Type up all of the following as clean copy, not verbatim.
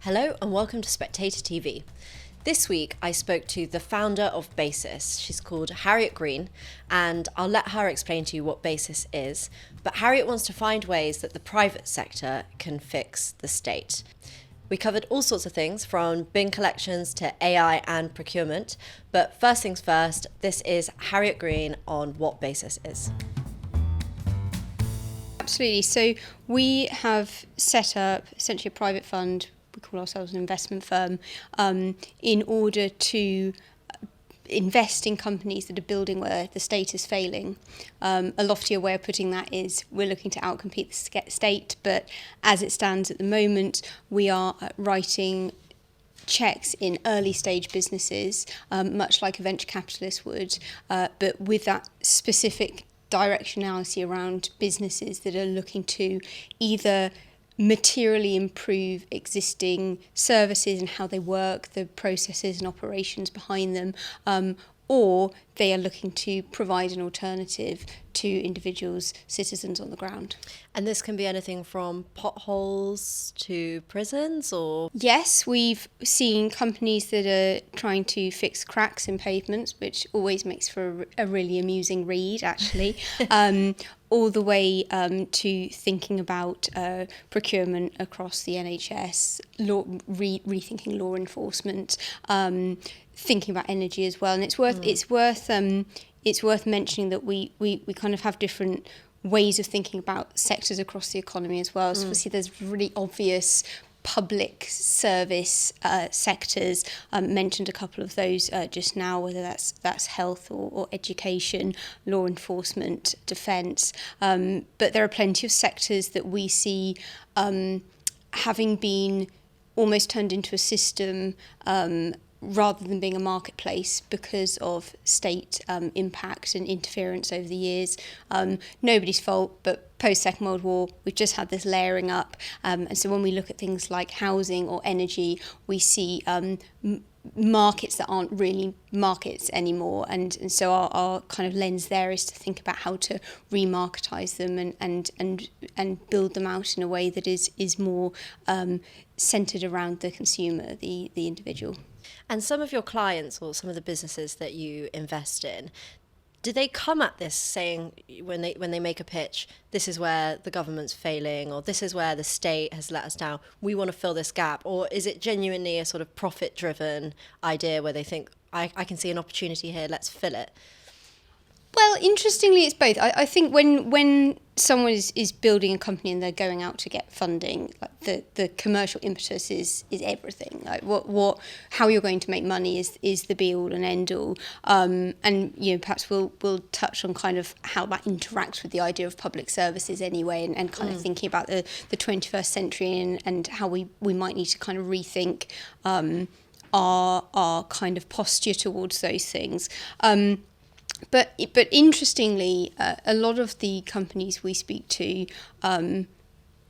Hello and welcome to Spectator TV. This week I spoke to the founder of Basis. She's called Harriet Green, and I'll let her explain to you what Basis is. But Harriet wants to find ways that the private sector can fix the state. We covered all sorts of things from bin collections to AI and procurement. But first things first, this is Harriet Green on what Basis is. Absolutely. So we have set up essentially a private fund. We call ourselves an investment firm in order to invest in companies that are building where the state is failing. A loftier way of putting that is we're looking to outcompete the state, but as it stands at the moment, we are writing checks in early stage businesses, much like a venture capitalist would, but with that specific directionality around businesses that are looking to either materially improve existing services and how they work, the processes and operations behind them, or they are looking to provide an alternative to individuals, citizens on the ground. And this can be anything from potholes to prisons or... Yes, we've seen companies that are trying to fix cracks in pavements, which always makes for a really amusing read, actually, all the way to thinking about procurement across the NHS, rethinking law enforcement, thinking about energy as well. And it's worth mentioning that we kind of have different ways of thinking about sectors across the economy as well. So obviously there's really obvious public service sectors. Mentioned a couple of those just now, whether that's health or education, law enforcement, defence. But there are plenty of sectors that we see having been almost turned into a system rather than being a marketplace because of state impact and interference over the years. Nobody's fault, but post-Second World War, we've just had this layering up. And so when we look at things like housing or energy, we see markets that aren't really markets anymore. And so our kind of lens there is to think about how to remarketize them and build them out in a way that is more centered around the consumer, the individual. And some of your clients or some of the businesses that you invest in, do they come at this saying when they make a pitch, this is where the government's failing or this is where the state has let us down, we want to fill this gap? Or is it genuinely a sort of profit-driven idea where they think, I can see an opportunity here, let's fill it? Well, interestingly, it's both. I think when someone is building a company and they're going out to get funding, like the commercial impetus is everything. Like how you're going to make money is the be all and end all. And perhaps we'll touch on kind of how that interacts with the idea of public services anyway, and kind of thinking about the 21st century and how we might need to kind of rethink our kind of posture towards those things. But interestingly, a lot of the companies we speak to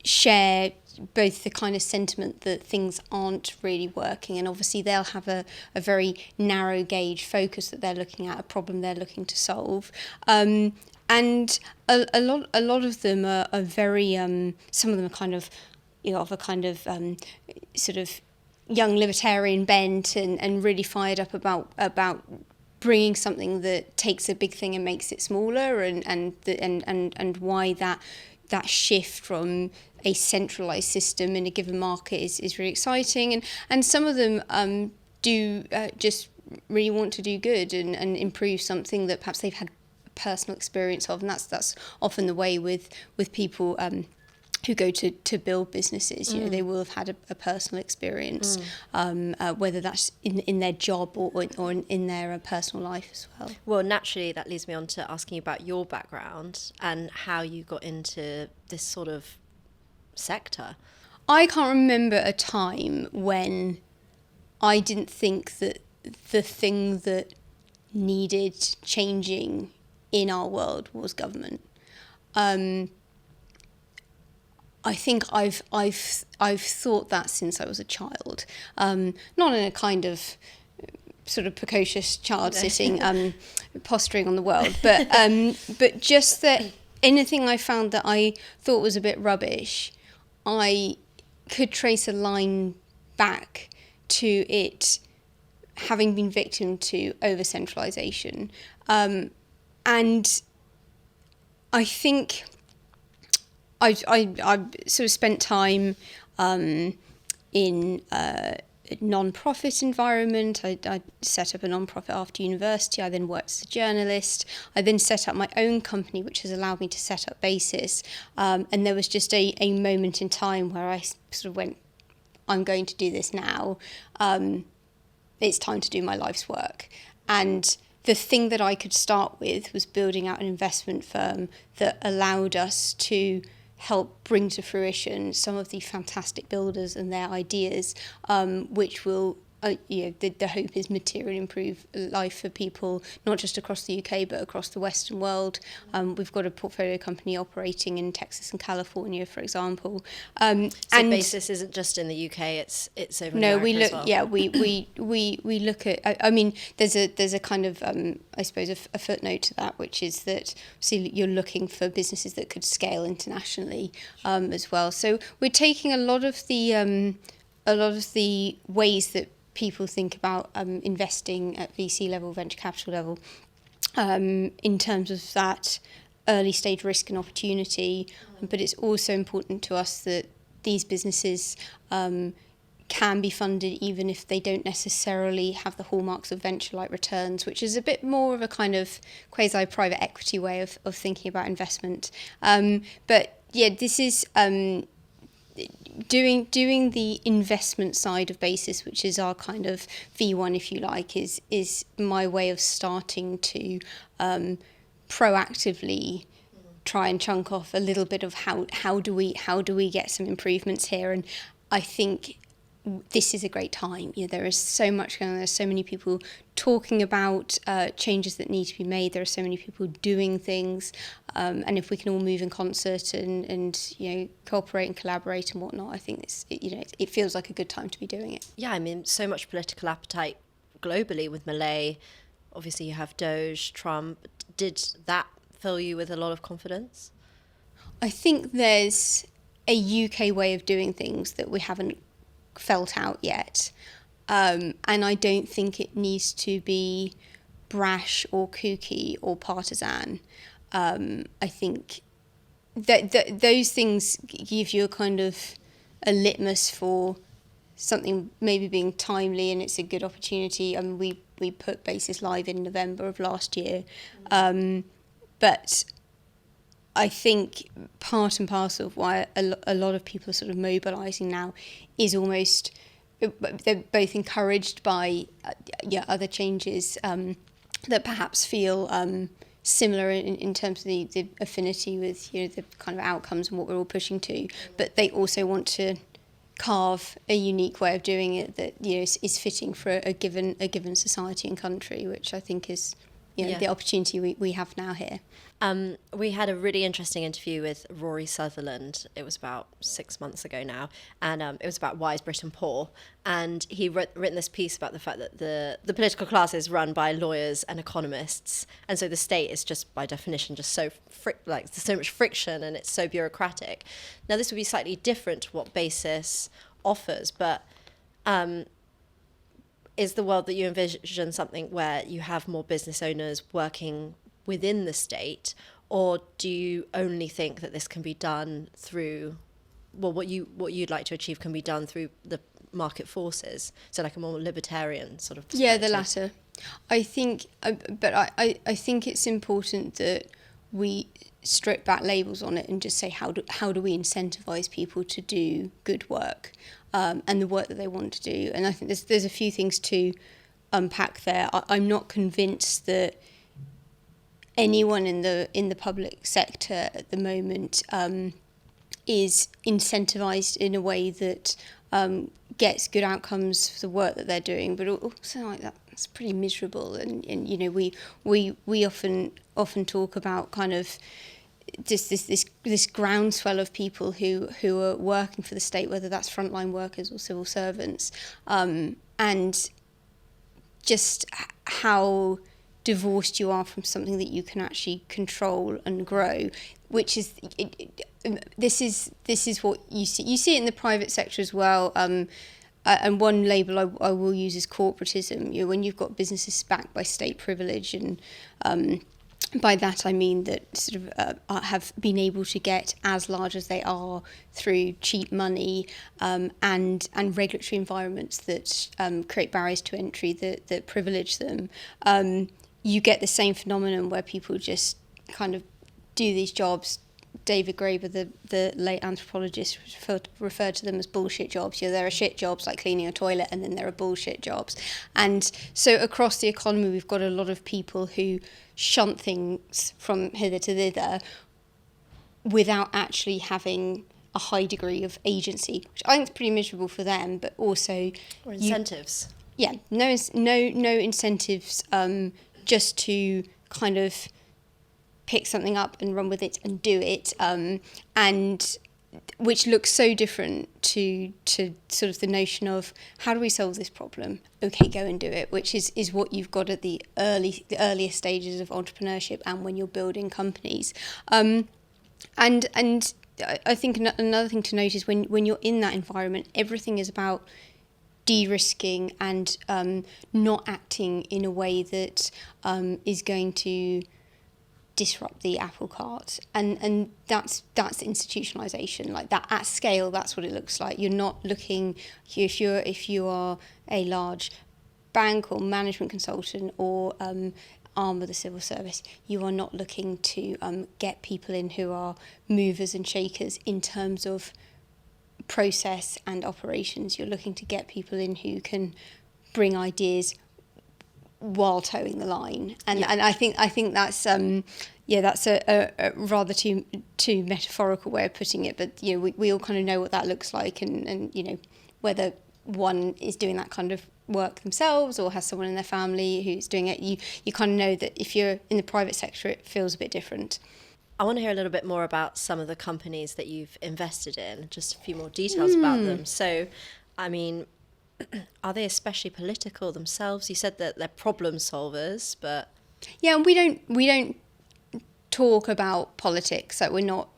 share both the kind of sentiment that things aren't really working, and obviously they'll have a very narrow gauge focus that they're looking at, a problem they're looking to solve. And a lot of them are very, some of them are kind of, of a kind of sort of young libertarian bent and really fired up about bringing something that takes a big thing and makes it smaller, and why that shift from a centralised system in a given market is really exciting, and some of them do just really want to do good and improve something that perhaps they've had personal experience of, and that's often the way with people who go to build businesses. They will have had a personal experience, whether that's in their job or in their personal life as well. Well, naturally, that leads me on to asking you about your background and how you got into this sort of sector. I can't remember a time when I didn't think that the thing that needed changing in our world was government. I think I've thought that since I was a child, not in a kind of sort of precocious child sitting posturing on the world, but just that anything I found that I thought was a bit rubbish, I could trace a line back to it having been victim to over-centralisation. And I think I sort of spent time in a non-profit environment. I set up a non-profit after university. I then worked as a journalist. I then set up my own company, which has allowed me to set up Basis. And there was just a moment in time where I sort of went, I'm going to do this now. It's time to do my life's work. And the thing that I could start with was building out an investment firm that allowed us to help bring to fruition some of the fantastic builders and their ideas, which will, the hope is materially improve life for people, not just across the UK, but across the Western world. We've got a portfolio company operating in Texas and California, for example. So Basis isn't just in the UK; it's over in America as well. Yeah, we look at. I mean, there's a kind of I suppose a footnote to that, which is that you're looking for businesses that could scale internationally as well. So we're taking a lot of the ways that people think about investing at VC level, venture capital level, in terms of that early stage risk and opportunity. But it's also important to us that these businesses can be funded even if they don't necessarily have the hallmarks of venture-like returns, which is a bit more of a kind of quasi-private equity way of thinking about investment. But yeah, this is doing the investment side of Basis, which is our kind of V1, if you like, is my way of starting to proactively try and chunk off a little bit of how do we get some improvements here. And I think this is a great time. There is so much going on. There's so many people talking about changes that need to be made. There are so many people doing things, and if we can all move in concert and cooperate and collaborate and whatnot, I think it feels like a good time to be doing it. Yeah, I mean, so much political appetite globally with Malay. Obviously, you have Doge, Trump. Did that fill you with a lot of confidence? I think there's a UK way of doing things that we haven't felt out yet, and I don't think it needs to be brash or kooky or partisan. I think that those things give you a kind of a litmus for something maybe being timely, and it's a good opportunity. I mean, we put Basis live in November of last year, but I think part and parcel of why a lot of people are sort of mobilising now is almost they're both encouraged by other changes that perhaps feel similar in terms of the affinity with the kind of outcomes and what we're all pushing to, but they also want to carve a unique way of doing it that is fitting for a given society and country, which I think is the opportunity we have now here. We had a really interesting interview with Rory Sutherland. It was about 6 months ago now, and it was about why is Britain poor. And he written this piece about the fact that the political class is run by lawyers and economists, and so the state is just by definition just so there's so much friction and it's so bureaucratic. Now this would be slightly different to what Basis offers, but is the world that you envision something where you have more business owners working within the state, or do you only think that this can be done through, what you'd like to achieve can be done through the market forces, so like a more libertarian sort of perspective? Yeah, the latter. I think, but I think it's important that we strip back labels on it and just say how do we incentivize people to do good work, and the work that they want to do. And I think there's a few things to unpack there. I'm not convinced that anyone in the public sector at the moment is incentivized in a way that gets good outcomes for the work that they're doing, but also like that's pretty miserable. And we often talk about kind of just this groundswell of people who are working for the state, whether that's frontline workers or civil servants, and just how divorced you are from something that you can actually control and grow, which is this is what you see. You see it in the private sector as well. and one label I will use is corporatism. When you've got businesses backed by state privilege, and by that I mean that sort of have been able to get as large as they are through cheap money, and regulatory environments that create barriers to entry that privilege them. You get the same phenomenon where people just kind of do these jobs. David Graeber, the late anthropologist, referred to them as bullshit jobs. There are shit jobs like cleaning a toilet, and then there are bullshit jobs. And so across the economy, we've got a lot of people who shunt things from hither to thither without actually having a high degree of agency, which I think is pretty miserable for them, but also... Or incentives. No incentives, just to kind of pick something up and run with it and do it, and which looks so different to sort of the notion of how do we solve this problem? Okay, go and do it, which is what you've got at the earliest stages of entrepreneurship and when you're building companies. And I think another thing to note is when you're in that environment, everything is about de-risking and not acting in a way that is going to disrupt the apple cart, and that's institutionalization. Like that at scale, that's what it looks like. You're not looking, if you are a large bank or management consultant or arm of the civil service, you are not looking to get people in who are movers and shakers in terms of process and operations. You're looking to get people in who can bring while towing the line, and I think that's that's a rather too metaphorical way of putting it, but we all kind of know what that looks like, and whether one is doing that kind of work themselves or has someone in their family who's doing it, you kind of know that if you're in the private sector, it feels a bit different. I want to hear a little bit more about some of the companies that you've invested in, just a few more details about them. So, I mean, are they especially political themselves? You said that they're problem solvers, but... Yeah, and we don't talk about politics. Like we're not,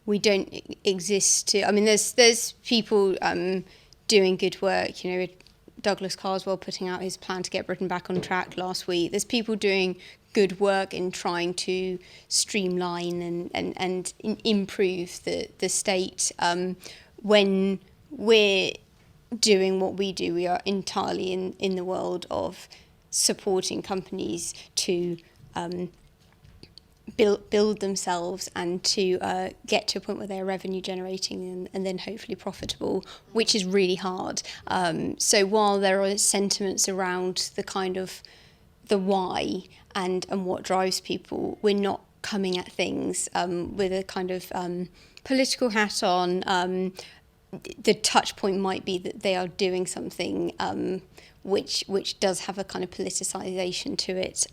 we don't exist to... I mean, there's people doing good work, Douglas Carswell putting out his plan to get Britain back on track last week. There's people doing good work in trying to streamline and improve the state. When we're doing what we do, we are entirely in the world of supporting companies to build themselves and to get to a point where they're revenue generating and then hopefully profitable, which is really hard. So while there are sentiments around the kind of the why and what drives people, we're not coming at things with a kind of political hat on. The touch point might be that they are doing something which does have a kind of politicization to it.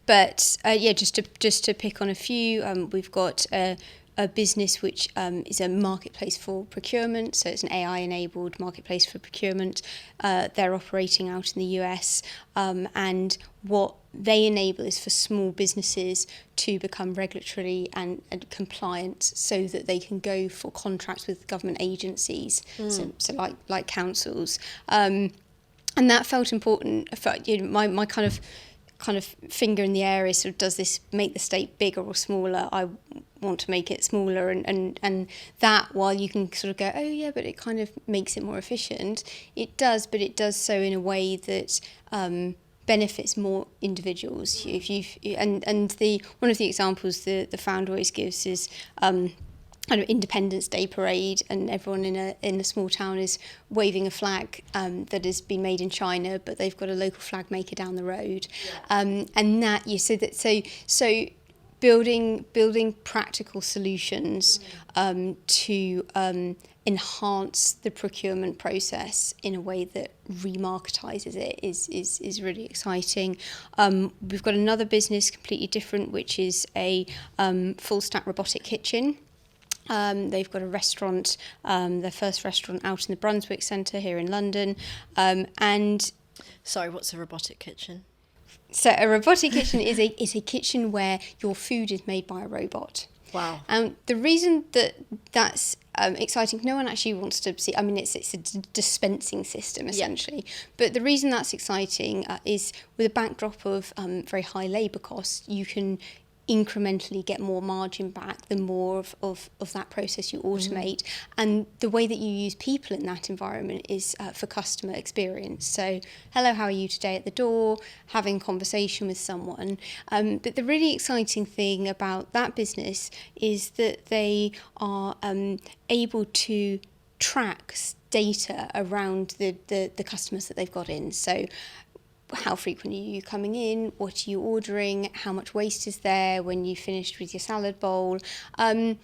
But just to pick on a few, we've got a business which is a marketplace for procurement. So it's an AI-enabled marketplace for procurement. They're operating out in the US, and what they enable is for small businesses to become regulatory and compliant so that they can go for contracts with government agencies, so like councils. And that felt important. My kind of finger in the air is sort of, does this make the state bigger or smaller? I want to make it smaller, and that, while you can sort of go, oh yeah, but it kind of makes it more efficient, it does, but it does so in a way that benefits more individuals. If you and the one of the examples the founder always gives is kind of Independence Day parade, and everyone in a small town is waving a flag that has been made in China, but they've got a local flag maker down the road, and that so building practical solutions to enhance the procurement process in a way that remarketizes it is really exciting. We've got another business completely different, which is a full stack robotic kitchen. They've got a restaurant, their first restaurant out in the Brunswick Centre here in London. And sorry, what's a robotic kitchen? So a robotic kitchen is a kitchen where your food is made by a robot. Wow. And the reason that that's exciting, no one actually wants to see, I mean, it's a dispensing system, essentially. Yeah. But the reason that's exciting is with a backdrop of very high labour costs, you can incrementally get more margin back the more of that process you automate. And the way that you use people in that environment is for customer experience. So, hello, how are you today at the door, having conversation with someone. But the really exciting thing about that business is that they are able to track data around the customers that they've got in. So, how frequently are you coming in? What are you ordering? How much waste is there when you finished with your salad bowl? And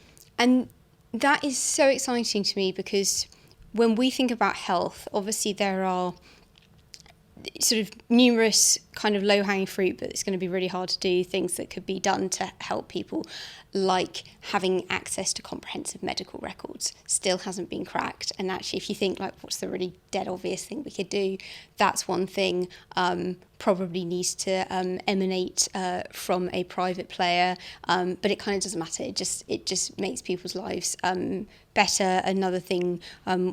that is so exciting to me because when we think about health, obviously there are sort of numerous kind of low-hanging fruit, but it's going to be really hard to do, things that could be done to help people, like having access to comprehensive medical records still hasn't been cracked. And actually, if you think like what's the really dead obvious thing we could do, that's one thing probably needs to emanate from a private player, but it kind of doesn't matter. It just makes people's lives better. Another thing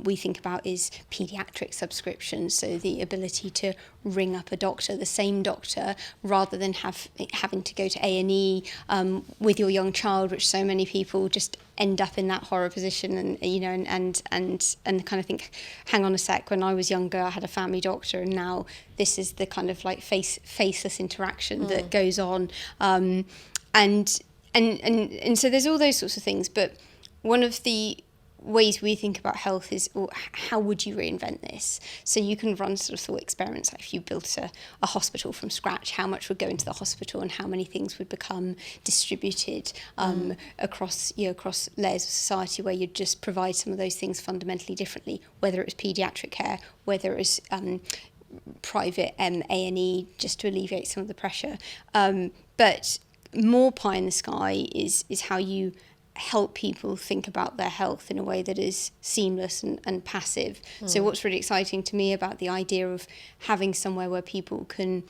we think about is paediatric subscriptions, so the ability to ring up a doctor, the same doctor, rather than having to go to A&E with your young child, which so many people just end up in that horror position, and you know, and kind of think, hang on a sec, when I was younger I had a family doctor, and now this is the kind of like faceless interaction that goes on, and so there's all those sorts of things. But one of the ways we think about health is, well, how would you reinvent this? So you can run sort of thought experiments, like if you built a hospital from scratch, how much would go into the hospital and how many things would become distributed across layers of society, where you'd just provide some of those things fundamentally differently, whether it was paediatric care, whether it was private A&E, just to alleviate some of the pressure. But more pie in the sky is how you help people think about their health in a way that is seamless and passive. So what's really exciting to me about the idea of having somewhere where people can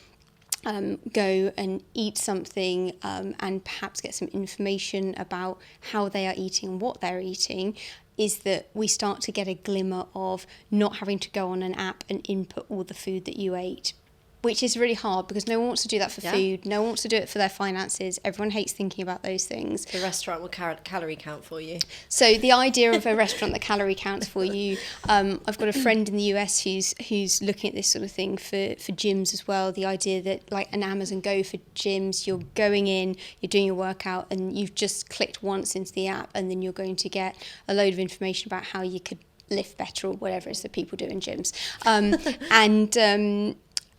go and eat something and perhaps get some information about how they are eating and what they're eating, is that we start to get a glimmer of not having to go on an app and input all the food that you ate, which is really hard because no one wants to do that for food. No one wants to do it for their finances. Everyone hates thinking about those things. The restaurant will calorie count for you. So the idea of a restaurant that calorie counts for you, I've got a friend in the US who's looking at this sort of thing for gyms as well. The idea that like an Amazon Go for gyms, you're going in, you're doing your workout, and you've just clicked once into the app, and then you're going to get a load of information about how you could lift better or whatever it is that people do in gyms.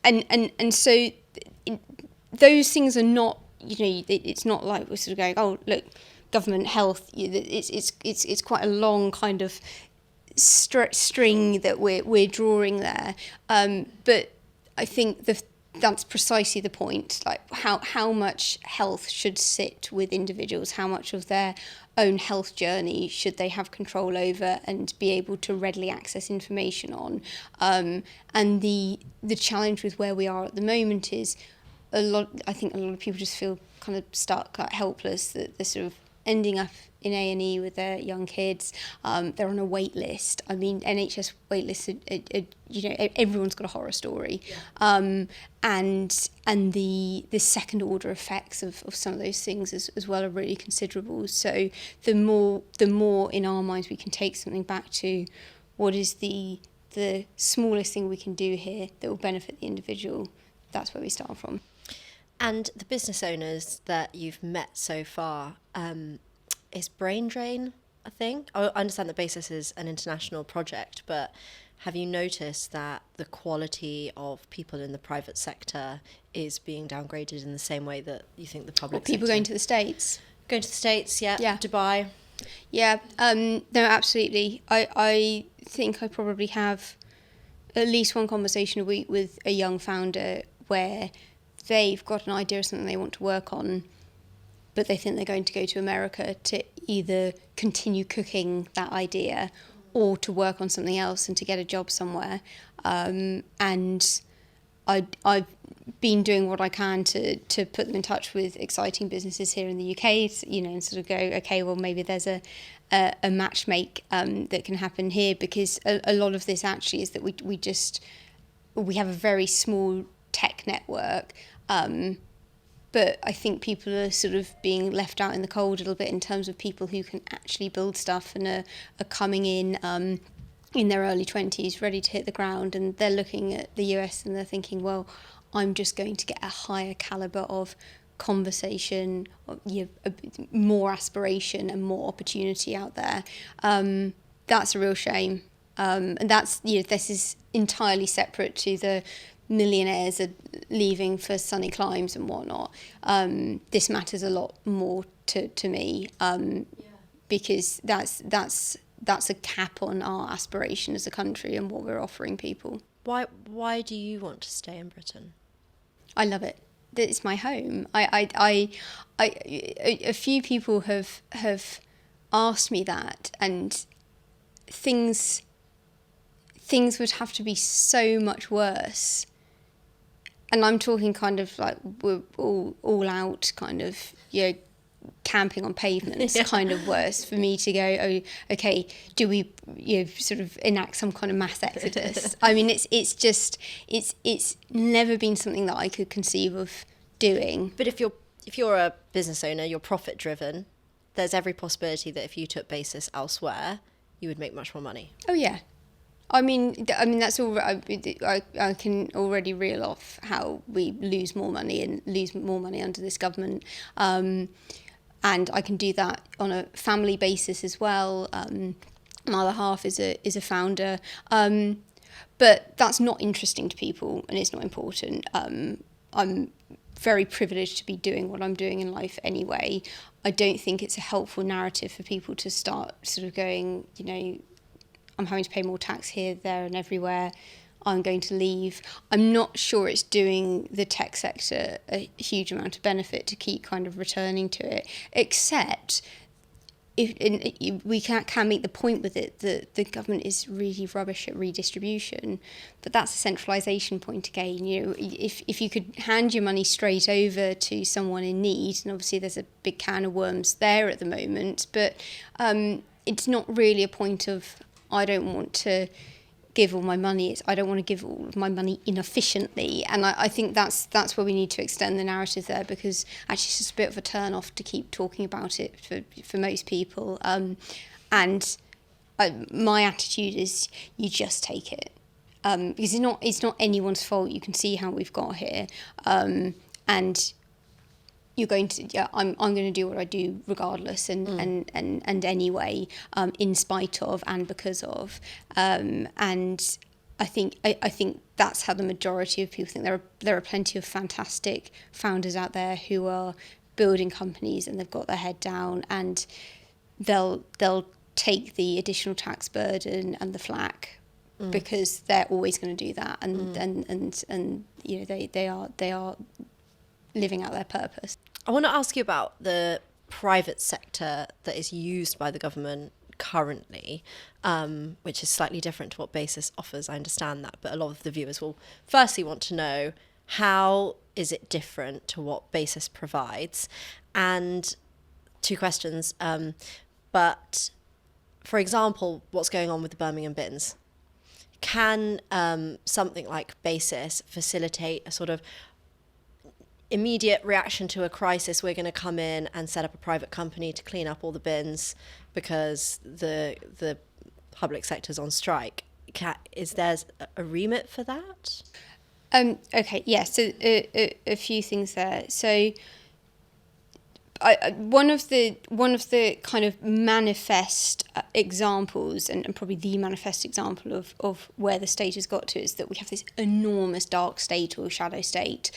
And so those things are not, it's not like we're sort of going, oh, look, government health, it's quite a long kind of string that we're drawing there. But I think that's precisely the point, like how much health should sit with individuals, how much of their own health journey should they have control over and be able to readily access information on. And the challenge with where we are at the moment is I think a lot of people just feel kind of stuck, like helpless, that they're sort of ending up in A&E with their young kids. They're on a wait list. I mean, NHS wait lists, everyone's got a horror story. Yeah. And the second order effects of some of those things as well are really considerable. So the more in our minds we can take something back to what is the smallest thing we can do here that will benefit the individual, that's where we start from. And the business owners that you've met so far, is brain drain a thing? I understand that BASIS is an international project, but have you noticed that the quality of people in the private sector is being downgraded in the same way that you think the public sector? People going to the States? Going to the States, yeah. Dubai. Yeah, no, absolutely. I think I probably have at least one conversation a week with a young founder where they've got an idea of something they want to work on, but they think they're going to go to America to either continue cooking that idea or to work on something else and to get a job somewhere. And I've been doing what I can to put them in touch with exciting businesses here in the UK, and sort of go, okay, well, maybe there's a matchmake that can happen here, because a lot of this actually is that we have a very small tech network, but I think people are sort of being left out in the cold a little bit in terms of people who can actually build stuff and are coming in their early 20s, ready to hit the ground, and they're looking at the US and they're thinking, well, I'm just going to get a higher caliber of conversation, more aspiration and more opportunity out there. That's a real shame. And that's, this is entirely separate to the millionaires are leaving for sunny climes and whatnot. This matters a lot more to me, because that's a cap on our aspiration as a country and what we're offering people. Why do you want to stay in Britain? I love it. It's my home. A few people have asked me that, and things would have to be so much worse. And I'm talking kind of like we're all out kind of, camping on pavements kind of worse for me to go, oh, okay, do we sort of enact some kind of mass exodus? I mean, it's never been something that I could conceive of doing. But if you're a business owner, you're profit driven, there's every possibility that if you took basis elsewhere, you would make much more money. Oh yeah. I mean that's all. I can already reel off how we lose more money under this government, and I can do that on a family basis as well. My other half is a founder, but that's not interesting to people, and it's not important. I'm very privileged to be doing what I'm doing in life anyway. I don't think it's a helpful narrative for people to start sort of going, I'm having to pay more tax here, there and everywhere, I'm going to leave. I'm not sure it's doing the tech sector a huge amount of benefit to keep kind of returning to it, except if we can make the point with it that the government is really rubbish at redistribution, but that's a centralisation point again. If you could hand your money straight over to someone in need, and obviously there's a big can of worms there at the moment, but it's not really a point of I don't want to give all my money. I don't want to give all of my money inefficiently, and I think that's where we need to extend the narrative there, because actually it's just a bit of a turn off to keep talking about it for most people. And my attitude is you just take it, because it's not anyone's fault. You can see how we've got here, and you're going to, I'm going to do what I do regardless and anyway, in spite of and because of, and I think that's how the majority of people think. There are plenty of fantastic founders out there who are building companies and they've got their head down, and they'll take the additional tax burden and the flack because they're always going to do that, and they are living out their purpose. I want to ask you about the private sector that is used by the government currently, which is slightly different to what Basis offers. I understand that, but a lot of the viewers will firstly want to know, how is it different to what Basis provides? And two questions, but for example, what's going on with the Birmingham bins? Can something like Basis facilitate a sort of immediate reaction to a crisis? We're going to come in and set up a private company to clean up all the bins because the public sector's on strike. Is there a remit for that? Okay, yeah, so a few things there. So one of the kind of manifest examples, and probably the manifest example of where the state has got to, is that we have this enormous dark state or shadow state,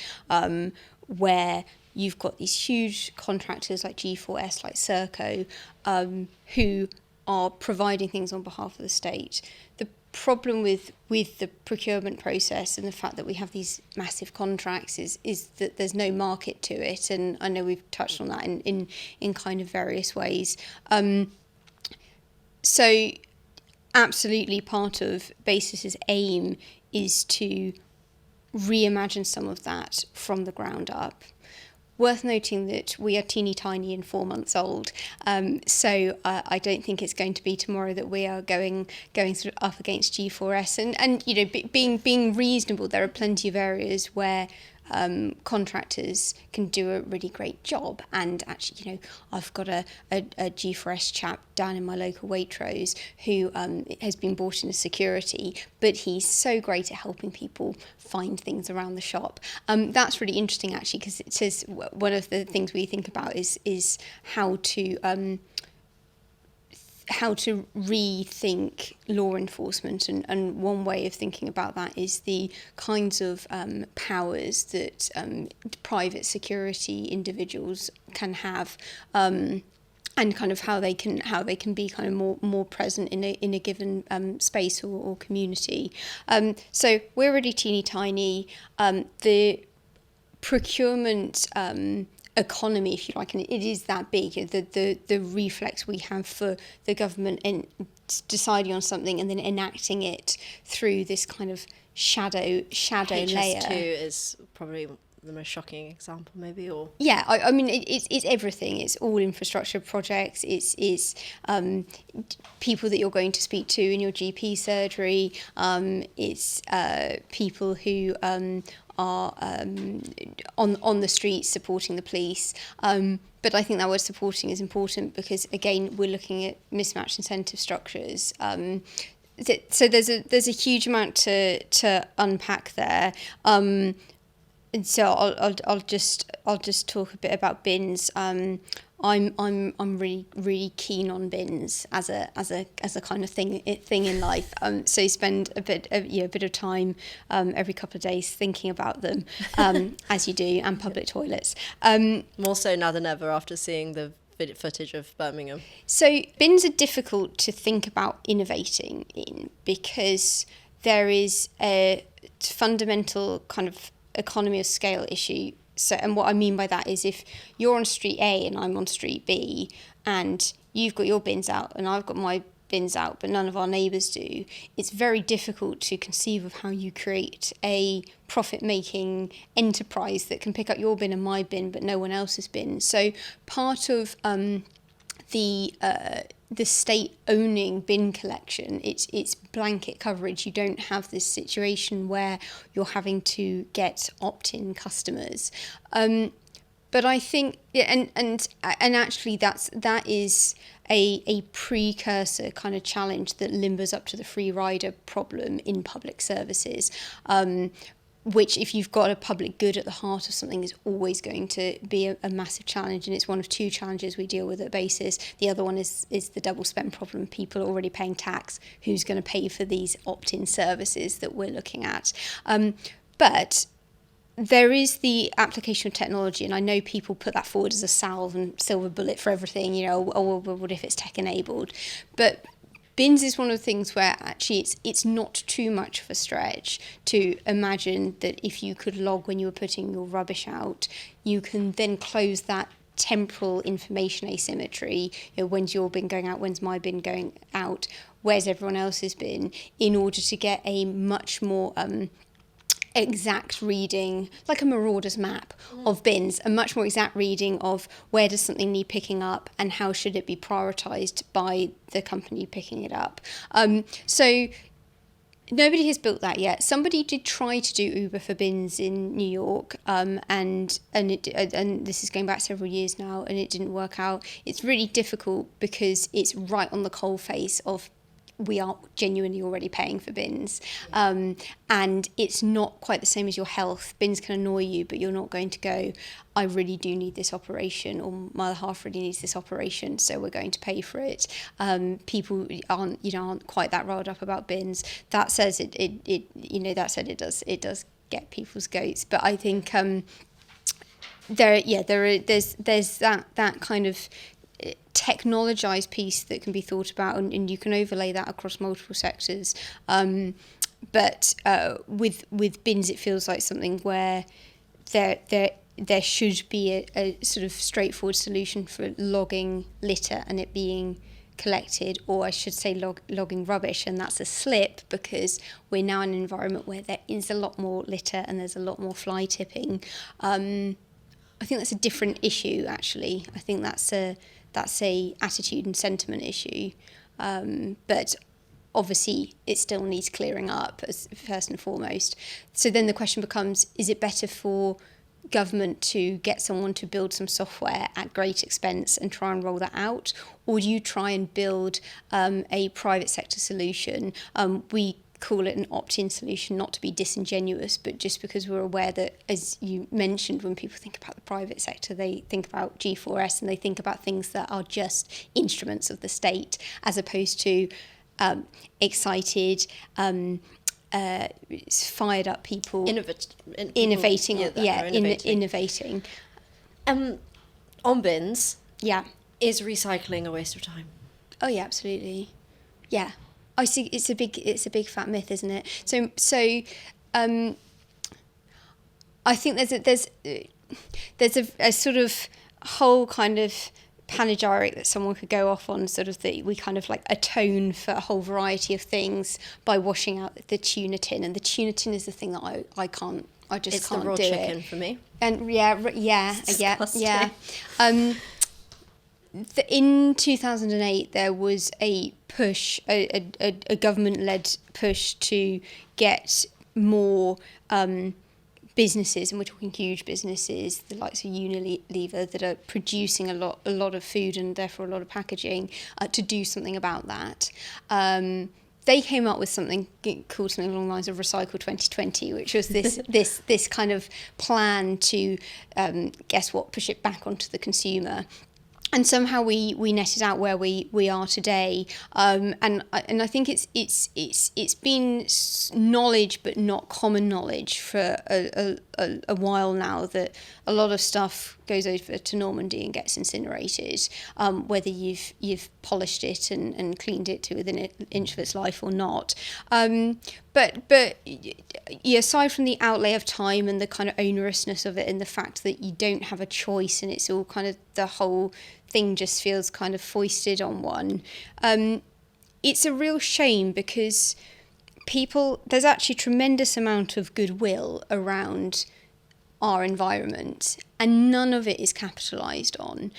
where you've got these huge contractors like G4S, like Serco, who are providing things on behalf of the state. The problem with the procurement process and the fact that we have these massive contracts is that there's no market to it, and I know we've touched on that in kind of various ways. So absolutely part of Basis's aim is to reimagine some of that from the ground up. Worth noting that we are teeny tiny and 4 months old, so I don't think it's going to be tomorrow that we are going sort of up against G4S. And you know, being reasonable, there are plenty of areas where contractors can do a really great job. And actually, you know, I've got a G4S chap down in my local Waitrose who has been brought in as security, but he's so great at helping people find things around the shop. That's really interesting, actually, because it says one of the things we think about is how to rethink law enforcement, and one way of thinking about that is the kinds of powers that private security individuals can have, and kind of how they can be kind of more present in a given space or community. So we're really teeny tiny. The procurement economy, if you like, and it is that big. The reflex we have for the government in deciding on something and then enacting it through this kind of shadow layer. HS2 is probably the most shocking example, maybe, or yeah, I mean it's everything. It's all infrastructure projects. It's people that you're going to speak to in your GP surgery. It's people who are on the streets supporting the police. But I think that word supporting is important because, again, we're looking at mismatched incentive structures. So there's a huge amount to unpack there. And so I'll just talk a bit about bins. I'm really keen on bins as a kind of thing in life. So you spend a bit of time every couple of days thinking about them, as you do, and public toilets. More so now than ever after seeing the footage of Birmingham. So bins are difficult to think about innovating in because there is a fundamental kind of economy of scale issue. So, and what I mean by that is if you're on street A and I'm on street B and you've got your bins out and I've got my bins out, but none of our neighbours do, it's very difficult to conceive of how you create a profit-making enterprise that can pick up your bin and my bin, but no one else's bin. So part of the state owning bin collection, it's blanket coverage. You don't have this situation where you're having to get opt-in customers. But I think, and actually that is a precursor kind of challenge that limbers up to the free rider problem in public services. Which, if you've got a public good at the heart of something, is always going to be a massive challenge. And it's one of two challenges we deal with at Basis. The other one is the double spend problem. People are already paying tax. Who's going to pay for these opt-in services that we're looking at? But there is the application of technology, and I know people put that forward as a salve and silver bullet for everything, you know, oh, well, what if it's tech-enabled? But bins is one of the things where actually it's not too much of a stretch to imagine that if you could log when you were putting your rubbish out, you can then close that temporal information asymmetry. You know, when's your bin going out, when's my bin going out, where's everyone else's bin, in order to get a much more exact reading, like a marauder's map of bins, a much more exact reading of where does something need picking up and how should it be prioritised by the company picking it up. So nobody has built that yet. Somebody did try to do Uber for bins in New York, and this is going back several years now, and it didn't work out. It's really difficult because it's right on the coalface of we are genuinely already paying for bins, and it's not quite the same as your health. Bins can annoy you, but you're not going to go, I really do need this operation, or my other half really needs this operation, so we're going to pay for it. People aren't quite that riled up about bins. That says it does get people's goats, but I think there's that kind of technologized piece that can be thought about, and you can overlay that across multiple sectors. But with bins, it feels like something where there should be a sort of straightforward solution for logging litter and it being collected, or I should say logging rubbish, and that's a slip because we're now in an environment where there is a lot more litter and there's a lot more fly tipping. I think that's a different issue, actually. I think that's a attitude and sentiment issue, but obviously it still needs clearing up as first and foremost. So then the question becomes, is it better for government to get someone to build some software at great expense and try and roll that out, or do you try and build a private sector solution? We call it an opt-in solution, not to be disingenuous, but just because we're aware that, as you mentioned, when people think about the private sector, they think about G4S and they think about things that are just instruments of the state, as opposed to excited, fired up people innovating. Innovating. On bins. Yeah. Is recycling a waste of time? Oh yeah, absolutely. Yeah. I see. It's a big fat myth, isn't it? So I think there's a sort of whole kind of panegyric that someone could go off on, sort of we kind of like atone for a whole variety of things by washing out the tuna tin, and the tuna tin is the thing that I just can't do it. It's the raw chicken for me. And yeah. In 2008, there was a push, a government-led push to get more businesses, and we're talking huge businesses, the likes of Unilever, that are producing a lot of food and therefore a lot of packaging, to do something about that. They came up with something along the lines of Recycle 2020, which was this kind of plan to, push it back onto the consumer. And somehow we netted out where we are today, and I think it's been knowledge but not common knowledge for a while now, that a lot of stuff goes over to Normandy and gets incinerated, whether you've polished it and cleaned it to within an inch of its life or not. But aside from the outlay of time and the kind of onerousness of it, and the fact that you don't have a choice and it's all kind of, the whole thing just feels kind of foisted on one, it's a real shame, because there's actually tremendous amount of goodwill around our environment, and none of it is capitalised on.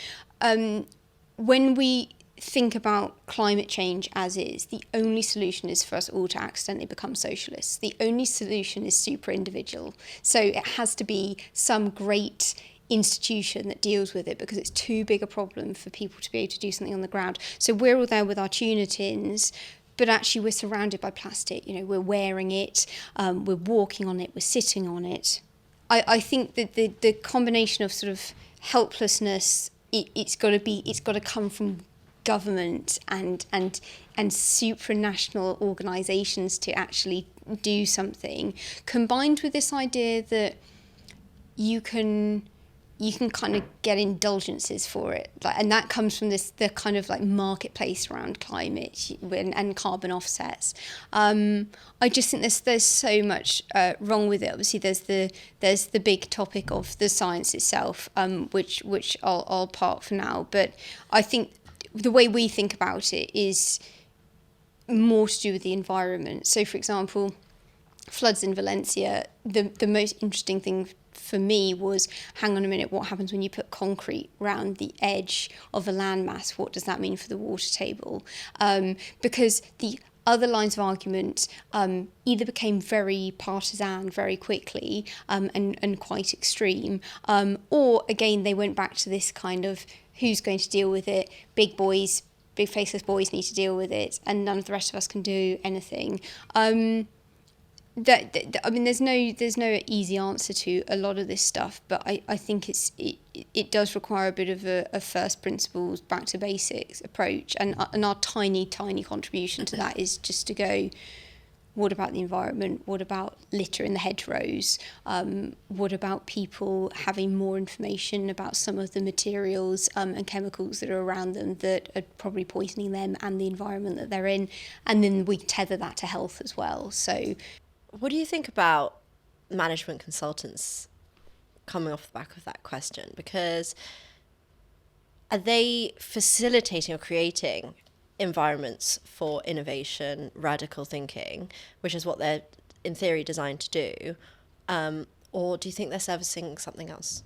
When we think about climate change as is, the only solution is for us all to accidentally become socialists. The only solution is super individual. So it has to be some great institution that deals with it, because it's too big a problem for people to be able to do something on the ground. So we're all there with our tuna tins, but actually we're surrounded by plastic. You know, we're wearing it, we're walking on it, we're sitting on it. I think that the combination of sort of helplessness, it's got to come from government and supranational organisations to actually do something, combined with this idea that you can kind of get indulgences for it, and that comes from the kind of like marketplace around climate and carbon offsets. I just think there's so much wrong with it. Obviously, there's the big topic of the science itself, which I'll park for now. But I think the way we think about it is more to do with the environment. So, for example, floods in Valencia, the most interesting thing for me was, hang on a minute, what happens when you put concrete around the edge of a landmass? What does that mean for the water table? Because the other lines of argument either became very partisan very quickly and quite extreme, or again, they went back to this kind of, who's going to deal with it? Big faceless boys need to deal with it, and none of the rest of us can do anything. There's no easy answer to a lot of this stuff, but I think it does require a bit of a first principles, back to basics approach, and our tiny contribution to that is just to go, what about the environment? What about litter in the hedgerows? What about people having more information about some of the materials and chemicals that are around them that are probably poisoning them and the environment that they're in? And then we tether that to health as well. So, what do you think about management consultants coming off the back of that question? Because are they facilitating or creating environments for innovation, radical thinking, which is what they're in theory designed to do, or do you think they're servicing something else?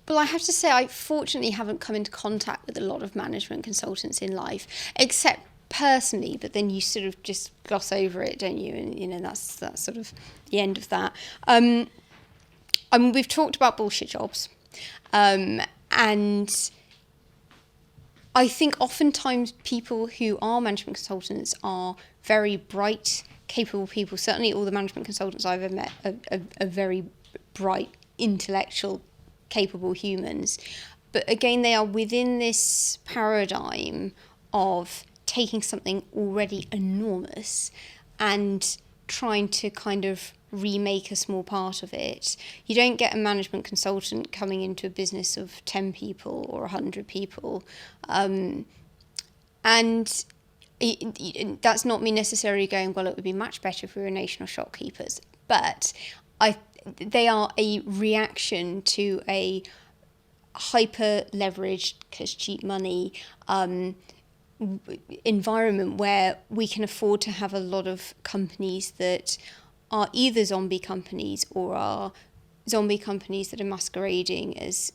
Well, I have to say, I fortunately haven't come into contact with a lot of management consultants in life, except personally, but then you sort of just gloss over it, don't you? And that's sort of the end of that. I mean, we've talked about bullshit jobs, and I think oftentimes people who are management consultants are very bright, capable people. Certainly all the management consultants I've ever met are very bright, intellectual, capable humans. But again, they are within this paradigm of taking something already enormous and trying to kind of remake a small part of it. You don't get a management consultant coming into a business of 10 people or 100 people. And that's not me necessarily going, well, it would be much better if we were national shopkeepers. But they are a reaction to a hyper-leveraged, because cheap money, environment where we can afford to have a lot of companies that are either zombie companies or are zombie companies that are masquerading as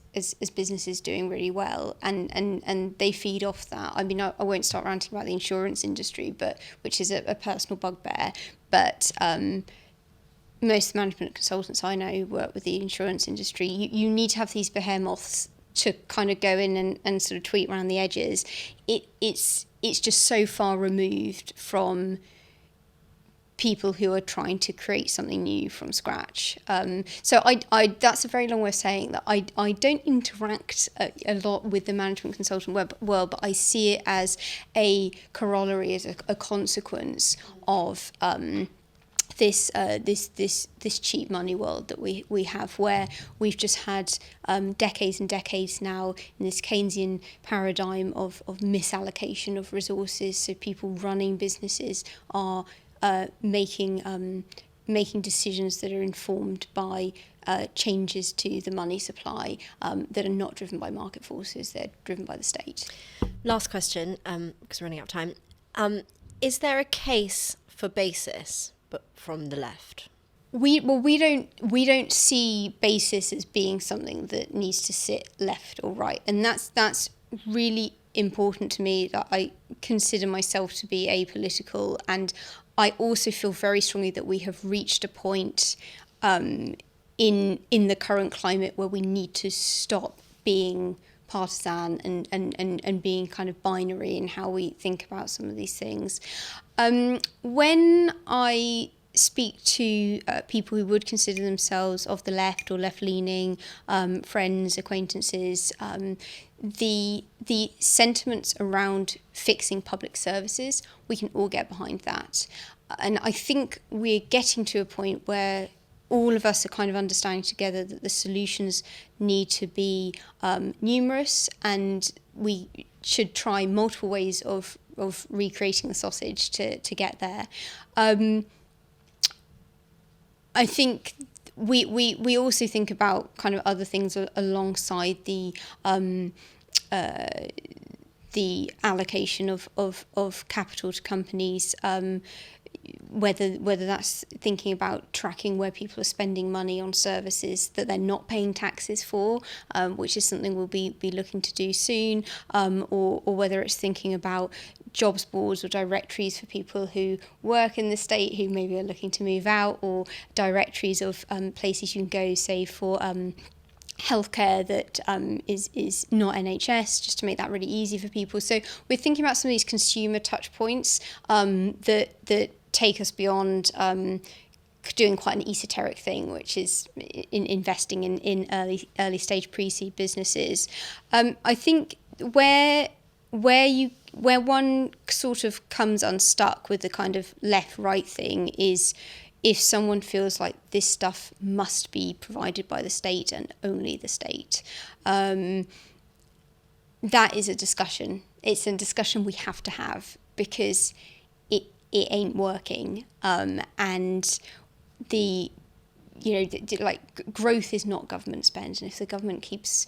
businesses doing really well, and they feed off that. I mean, I won't start ranting about the insurance industry, but which is a personal bugbear, but most management consultants I know who work with the insurance industry, you need to have these behemoths to kind of go in and sort of tweet around the edges. It's just so far removed from people who are trying to create something new from scratch. So I that's a very long way of saying that I don't interact a lot with the management consultant world, but I see it as a corollary, as a consequence of this cheap money world that we have, where we've just had decades and decades now in this Keynesian paradigm of misallocation of resources. So people running businesses are making decisions that are informed by changes to the money supply that are not driven by market forces, they're driven by the state. Last question, because we're running out of time. Is there a case for basis, but from the left? We don't see basis as being something that needs to sit left or right, and that's really important to me, that I consider myself to be apolitical, and I also feel very strongly that we have reached a point in the current climate where we need to stop being partisan and being kind of binary in how we think about some of these things. When I speak to people who would consider themselves of the left or left-leaning, friends, acquaintances, the sentiments around fixing public services, we can all get behind that. And I think we're getting to a point where all of us are kind of understanding together that the solutions need to be numerous, and we should try multiple ways of recreating the sausage to get there. I think we also think about kind of other things alongside the allocation of capital to companies, whether that's thinking about tracking where people are spending money on services that they're not paying taxes for, which is something we'll be looking to do soon, or whether it's thinking about jobs boards or directories for people who work in the state who maybe are looking to move out, or directories of places you can go, say, for healthcare that is not NHS, just to make that really easy for people. So we're thinking about some of these consumer touch points that take us beyond doing quite an esoteric thing, which is in investing in early stage pre-seed businesses. I think where one sort of comes unstuck with the kind of left-right thing is if someone feels like this stuff must be provided by the state and only the state. That is a discussion. It's a discussion we have to have, because it ain't working, and growth is not government spend, and if the government keeps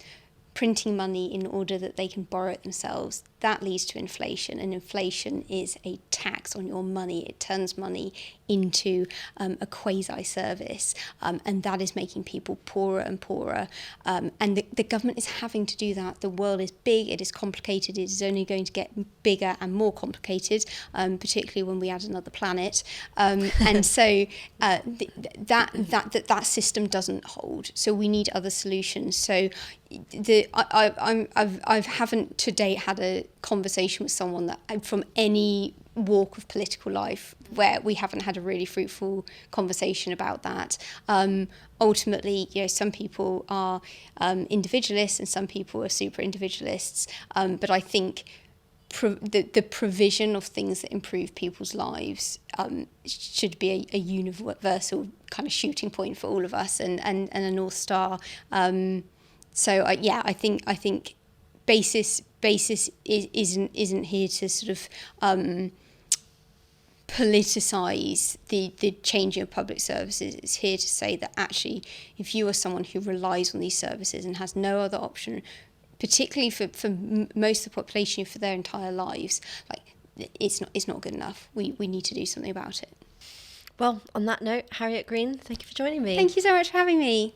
printing money in order that they can borrow it themselves, that leads to inflation, and inflation is a tax on your money. It turns money into a quasi-service, and that is making people poorer and poorer, and the government is having to do that. The world is big, it is complicated, it is only going to get bigger and more complicated, particularly when we add another planet, and so that system doesn't hold, so we need other solutions. So I haven't to date had a conversation with someone that from any walk of political life where we haven't had a really fruitful conversation about that. Ultimately, some people are individualists and some people are super individualists, but I think the provision of things that improve people's lives should be a universal kind of shooting point for all of us, and a North Star. I think basis isn't here to sort of politicise the changing of public services. It's here to say that actually, if you are someone who relies on these services and has no other option, particularly for most of the population for their entire lives, like it's not good enough. We need to do something about it. Well, on that note, Harriet Green, thank you for joining me. Thank you so much for having me.